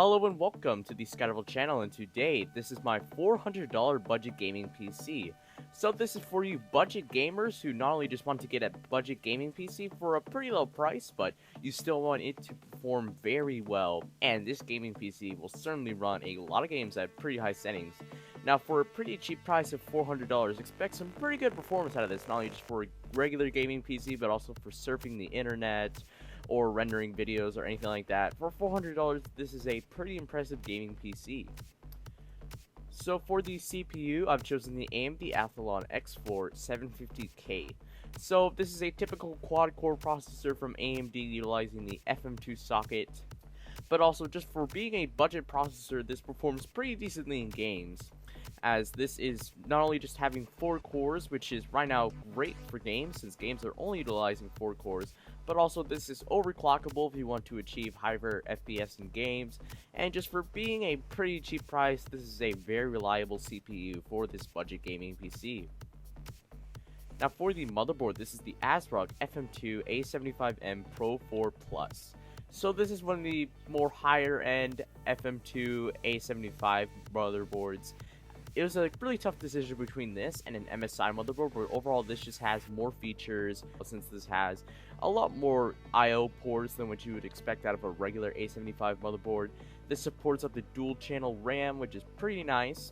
Hello and welcome to the ScatterVolt channel, and today this is my $400 budget gaming PC. So this is for you budget gamers who not only just want to get a budget gaming PC for a pretty low price, but you still want it to perform very well, and this gaming PC will certainly run a lot of games at pretty high settings. Now for a pretty cheap price of $400, expect some pretty good performance out of this, not only just for a regular gaming PC, but also for surfing the internet, or rendering videos or anything like that. For $400, this is a pretty impressive gaming PC. So for the CPU, I've chosen the AMD Athlon X4 750K. So this is a typical quad-core processor from AMD utilizing the FM2 socket, but also just for being a budget processor, this performs pretty decently in games, as this is not only just having 4 cores, which is right now great for games since games are only utilizing 4 cores, but also this is overclockable if you want to achieve higher FPS in games, and just for being a pretty cheap price, this is a very reliable CPU for this budget gaming PC. Now for the motherboard, this is the ASRock FM2 A75M Pro 4 Plus. So this is one of the more higher end FM2 A75 motherboards. It was a really tough decision between this and an MSI motherboard, but overall this just has more features, since this has a lot more I/O ports than what you would expect out of a regular A75 motherboard. This supports up to dual channel RAM, which is pretty nice,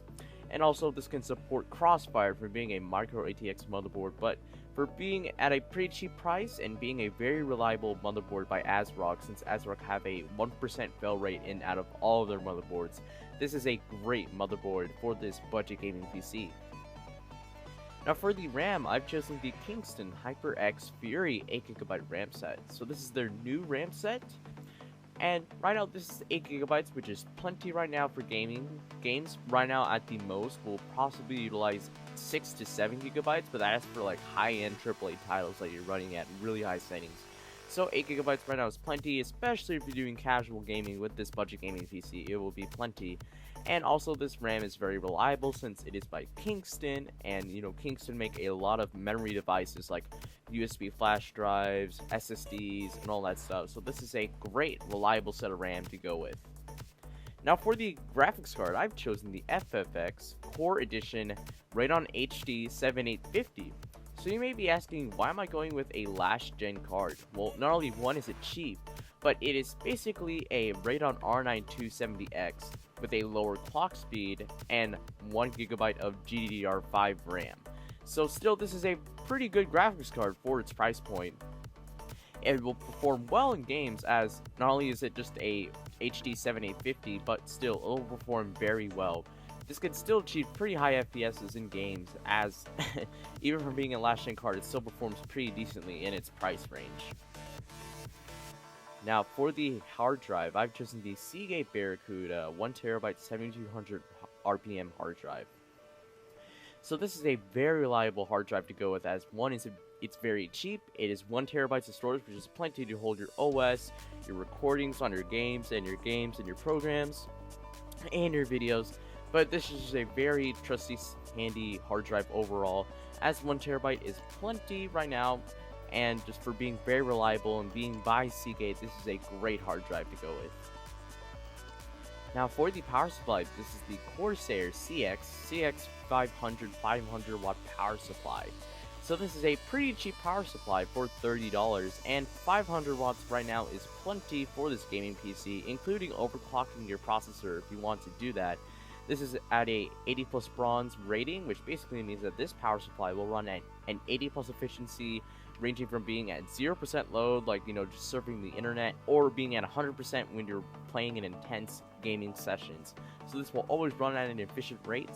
and also this can support Crossfire for being a micro ATX motherboard, but for being at a pretty cheap price and being a very reliable motherboard by ASRock, since ASRock have a 1% fail rate in out of all of their motherboards, this is a great motherboard for this budget gaming PC. Now for the RAM, I've chosen the Kingston HyperX Fury 8GB RAM set. So this is their new RAM set, and right now this is 8GB, which is plenty right now for gaming. Games right now at the most will possibly utilize 6 to 7GB, but that's for like high-end AAA titles that you're running at really high settings. So 8GB right now is plenty, especially if you're doing casual gaming with this budget gaming PC, it will be plenty. And also this RAM is very reliable since it is by Kingston, and you know, Kingston make a lot of memory devices like USB flash drives, SSDs, and all that stuff. So this is a great reliable set of RAM to go with. Now for the graphics card, I've chosen the FFX Core Edition Radeon HD 7850. So you may be asking, why am I going with a last gen card? Well, not only one is it cheap, but it is basically a Radeon R9 270X with a lower clock speed and 1GB of GDDR5 RAM. So still, this is a pretty good graphics card for its price point. It will perform well in games, as not only is it just a HD 7850, but still it will perform very well. This can still achieve pretty high FPSs in games, as even from being a last-gen card, it still performs pretty decently in its price range. Now for the hard drive, I've chosen the Seagate Barracuda 1TB 7200 RPM hard drive. So this is a very reliable hard drive to go with, as one is it's very cheap. It is 1TB of storage, which is plenty to hold your OS, your recordings on your games and your programs, and your videos. But this is just a very trusty, handy hard drive overall, as 1TB is plenty right now, and just for being very reliable and being by Seagate, this is a great hard drive to go with. Now for the power supply, this is the Corsair CX 500 watt power supply. So this is a pretty cheap power supply for $30, and 500 watts right now is plenty for this gaming PC, including overclocking your processor if you want to do that. This is at a 80 plus bronze rating, which basically means that this power supply will run at an 80 plus efficiency, ranging from being at 0% load, like, you know, just surfing the internet, or being at 100% when you're playing in intense gaming sessions. So this will always run at an efficient rate,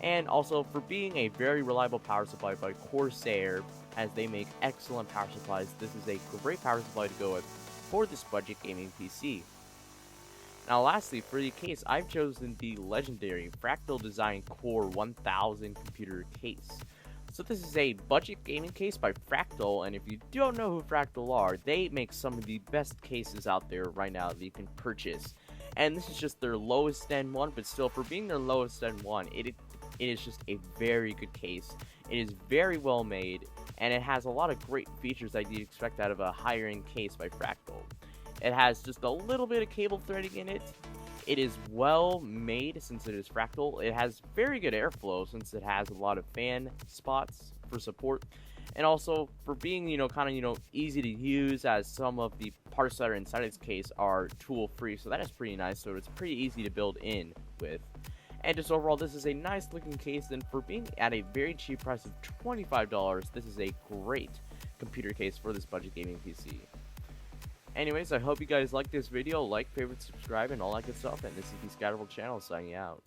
and also for being a very reliable power supply by Corsair, as they make excellent power supplies, this is a great power supply to go with for this budget gaming PC. Now lastly, for the case, I've chosen the legendary Fractal Design Core 1000 computer case. So this is a budget gaming case by Fractal, and if you don't know who Fractal are, they make some of the best cases out there right now that you can purchase. And this is just their lowest end one, but still, for being their lowest end one, it is just a very good case. It is very well made, and it has a lot of great features that you'd expect out of a higher end case by Fractal. It has just a little bit of cable threading in it. It is well made since it is fractal. It has very good airflow since it has a lot of fan spots for support. And also for being, kind of, easy to use, as some of the parts that are inside its case are tool free. So that is pretty nice. So it's pretty easy to build in with. And just overall, this is a nice looking case, and for being at a very cheap price of $25, this is a great computer case for this budget gaming PC. Anyways, I hope you guys liked this video. Like, favorite, subscribe, and all that good stuff. And this is the ScatterVolt channel signing out.